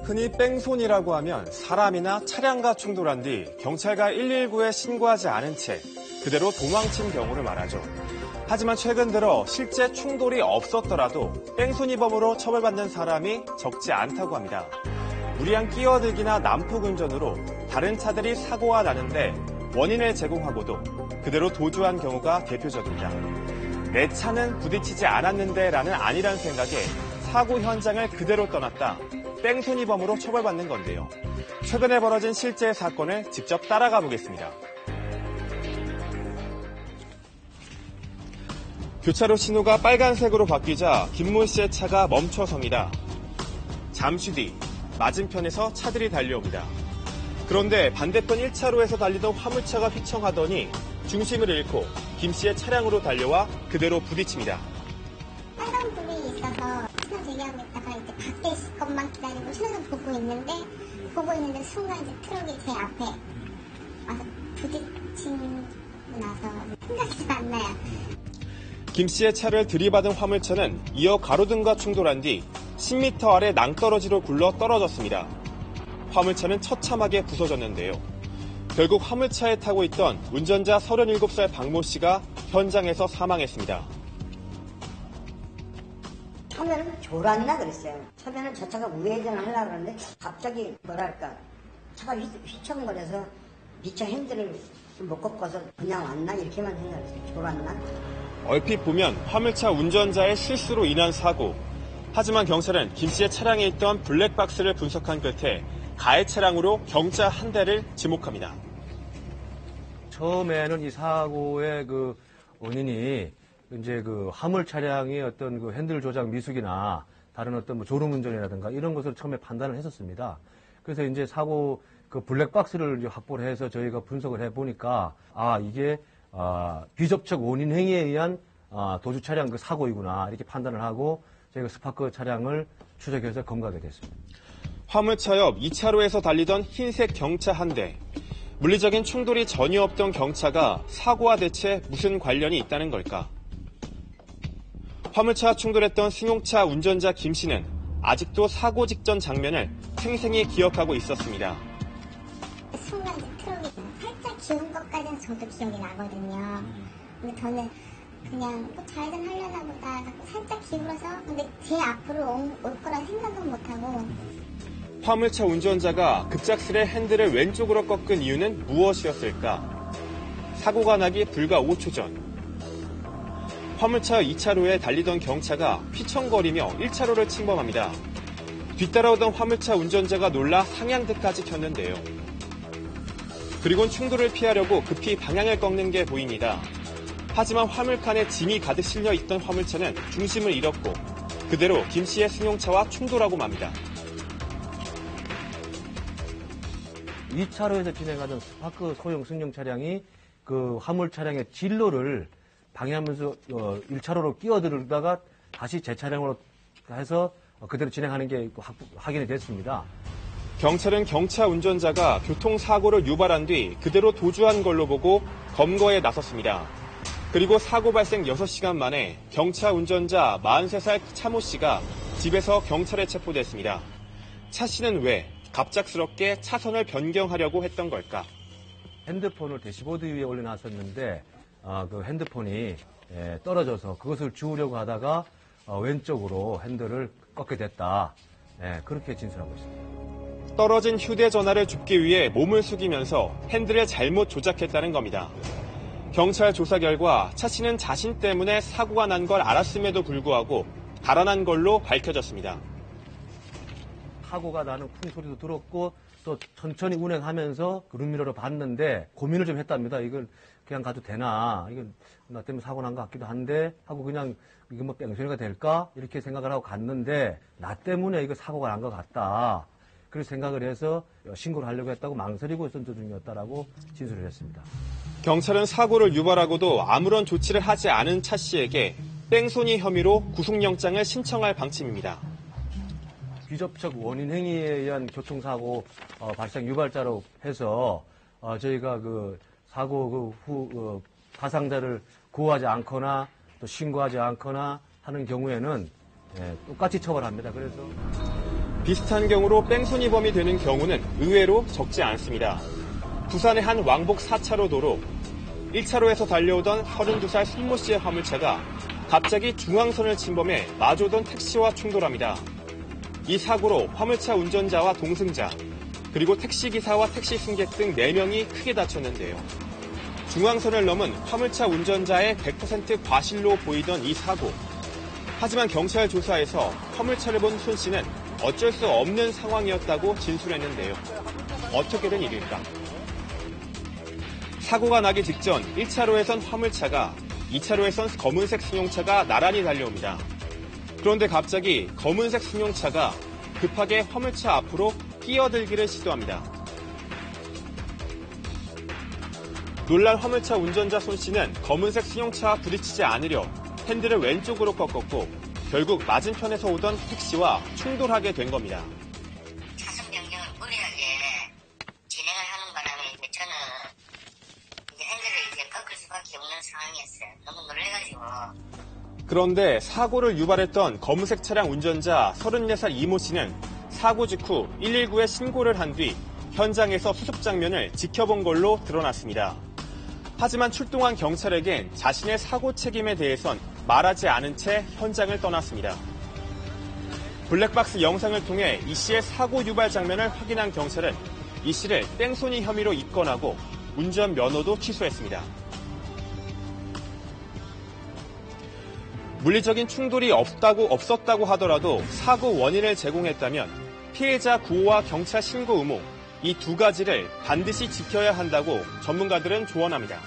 흔히 뺑소니라고 하면 사람이나 차량과 충돌한 뒤 경찰과 119에 신고하지 않은 채 그대로 도망친 경우를 말하죠. 하지만 최근 들어 실제 충돌이 없었더라도 뺑소니범으로 처벌받는 사람이 적지 않다고 합니다. 무리한 끼어들기나 난폭 운전으로 다른 차들이 사고가 나는데 원인을 제공하고도 그대로 도주한 경우가 대표적입니다. 내 차는 부딪히지 않았는데 라는 아니란 생각에 사고 현장을 그대로 떠났다 뺑소니범으로 처벌받는 건데요. 최근에 벌어진 실제 사건을 직접 따라가 보겠습니다. 교차로 신호가 빨간색으로 바뀌자 김모 씨의 차가 멈춰섭니다. 잠시 뒤 맞은편에서 차들이 달려옵니다. 그런데 반대편 1차로에서 달리던 화물차가 휘청하더니 중심을 잃고 김 씨의 차량으로 달려와 그대로 부딪힙니다. 빨간불이 있어서 신호 대기하고 있다가 이제 밖에 있을 것만 기다리고 신호를 보고 있는데 순간 이제 트럭이 제 앞에 와서 부딪히고 나서 생각이 안 나요. 김 씨의 차를 들이받은 화물차는 이어 가로등과 충돌한 뒤 10m 아래 낭떠러지로 굴러 떨어졌습니다. 화물차는 처참하게 부서졌는데요. 결국 화물차에 타고 있던 운전자 37살 박모 씨가 현장에서 사망했습니다. 처음에는 졸았나 그랬어요. 처음에는 저 차가 우회전을 하려고 그러는데 갑자기 차가 휘청거려서 미처 핸들을 못 꺾어서 그냥 왔나 이렇게만 생각했어요. 졸았나? 얼핏 보면 화물차 운전자의 실수로 인한 사고. 하지만 경찰은 김 씨의 차량에 있던 블랙박스를 분석한 끝에 가해 차량으로 경차 한 대를 지목합니다. 처음에는 이 사고의 그 원인이 이제 그 화물 차량의 어떤 그 핸들 조작 미숙이나 다른 어떤 뭐 졸음 운전이라든가 이런 것을 처음에 판단을 했었습니다. 그래서 이제 사고 그 블랙박스를 이제 확보를 해서 저희가 분석을 해보니까 이게 비접촉 원인 행위에 의한 도주 차량 그 사고이구나 이렇게 판단을 하고 저희가 스파크 차량을 추적해서 검거하게 됐습니다. 화물차 옆 2차로에서 달리던 흰색 경차 한 대. 물리적인 충돌이 전혀 없던 경차가 사고와 대체 무슨 관련이 있다는 걸까? 화물차와 충돌했던 승용차 운전자 김 씨는 아직도 사고 직전 장면을 생생히 기억하고 있었습니다. 순간 트럭이 살짝 기운 것까지는 저도 기억이 나거든요. 근데 저는 그냥 뭐 좌회전 하려나 보다 살짝 기울어서 근데 제 앞으로 올 거라 생각은 못하고. 화물차 운전자가 급작스레 핸들을 왼쪽으로 꺾은 이유는 무엇이었을까? 사고가 나기 불과 5초 전. 화물차 2차로에 달리던 경차가 휘청거리며 1차로를 침범합니다. 뒤따라오던 화물차 운전자가 놀라 상향등까지 켰는데요. 그리고는 충돌을 피하려고 급히 방향을 꺾는 게 보입니다. 하지만 화물칸에 짐이 가득 실려 있던 화물차는 중심을 잃었고 그대로 김 씨의 승용차와 충돌하고 맙니다. 2차로에서 진행하던 스파크 소형 승용 차량이 그 화물 차량의 진로를 방해하면서 1차로로 끼어들다가 다시 제 차량으로 해서 그대로 진행하는 게 확인이 됐습니다. 경찰은 경차 운전자가 교통사고를 유발한 뒤 그대로 도주한 걸로 보고 검거에 나섰습니다. 그리고 사고 발생 6시간 만에 경차 운전자 43살 차모 씨가 집에서 경찰에 체포됐습니다. 차 씨는 왜 갑작스럽게 차선을 변경하려고 했던 걸까? 핸드폰을 대시보드 위에 올려놨었는데 그 핸드폰이 떨어져서 그것을 주우려고 하다가 왼쪽으로 핸들을 꺾게 됐다. 그렇게 진술하고 있습니다. 떨어진 휴대전화를 줍기 위해 몸을 숙이면서 핸들을 잘못 조작했다는 겁니다. 경찰 조사 결과 차 씨는 자신 때문에 사고가 난 걸 알았음에도 불구하고 달아난 걸로 밝혀졌습니다. 사고가 나는 쿵 소리도 들었고 또 천천히 운행하면서 그 룸미러를 봤는데 고민을 좀 했답니다. 이걸 그냥 가도 되나? 이건 나 때문에 사고 난 것 같기도 한데 하고 그냥 이게 뭐 뺑소니가 될까? 이렇게 생각을 하고 갔는데 나 때문에 이거 사고가 난 것 같다. 그래서 생각을 해서 신고를 하려고 했다고 망설이고 있었던 중이었다라고 진술을 했습니다. 경찰은 사고를 유발하고도 아무런 조치를 하지 않은 차 씨에게 뺑소니 혐의로 구속영장을 신청할 방침입니다. 비접촉 원인 행위에 의한 교통사고 발생 유발자로 해서 저희가 그 사고 후 가상자를 구호하지 않거나 또 신고하지 않거나 하는 경우에는 똑같이 처벌합니다. 그래서 비슷한 경우로 뺑소니범이 되는 경우는 의외로 적지 않습니다. 부산의 한 왕복 4차로 도로 1차로에서 달려오던 32살 손모 씨의 화물차가 갑자기 중앙선을 침범해 마주오던 택시와 충돌합니다. 이 사고로 화물차 운전자와 동승자, 그리고 택시기사와 택시 승객 등 4명이 크게 다쳤는데요. 중앙선을 넘은 화물차 운전자의 100% 과실로 보이던 이 사고. 하지만 경찰 조사에서 화물차를 본 손 씨는 어쩔 수 없는 상황이었다고 진술했는데요. 어떻게 된 일일까? 사고가 나기 직전 1차로에선 화물차가, 2차로에선 검은색 승용차가 나란히 달려옵니다. 그런데 갑자기 검은색 승용차가 급하게 화물차 앞으로 끼어들기를 시도합니다. 놀란 화물차 운전자 손 씨는 검은색 승용차와 부딪히지 않으려 핸들을 왼쪽으로 꺾었고 결국 맞은편에서 오던 택시와 충돌하게 된 겁니다. 차선 변경을 무리하게 진행을 하는 바람에 저는 핸들을 꺾을 수밖에 없는 상황이었어요. 너무 놀래가지고. 그런데 사고를 유발했던 검은색 차량 운전자 34살 이모 씨는 사고 직후 119에 신고를 한 뒤 현장에서 수습 장면을 지켜본 걸로 드러났습니다. 하지만 출동한 경찰에겐 자신의 사고 책임에 대해선 말하지 않은 채 현장을 떠났습니다. 블랙박스 영상을 통해 이 씨의 사고 유발 장면을 확인한 경찰은 이 씨를 뺑소니 혐의로 입건하고 운전 면허도 취소했습니다. 물리적인 충돌이 없었다고 하더라도 사고 원인을 제공했다면 피해자 구호와 경찰 신고 의무, 이 두 가지를 반드시 지켜야 한다고 전문가들은 조언합니다.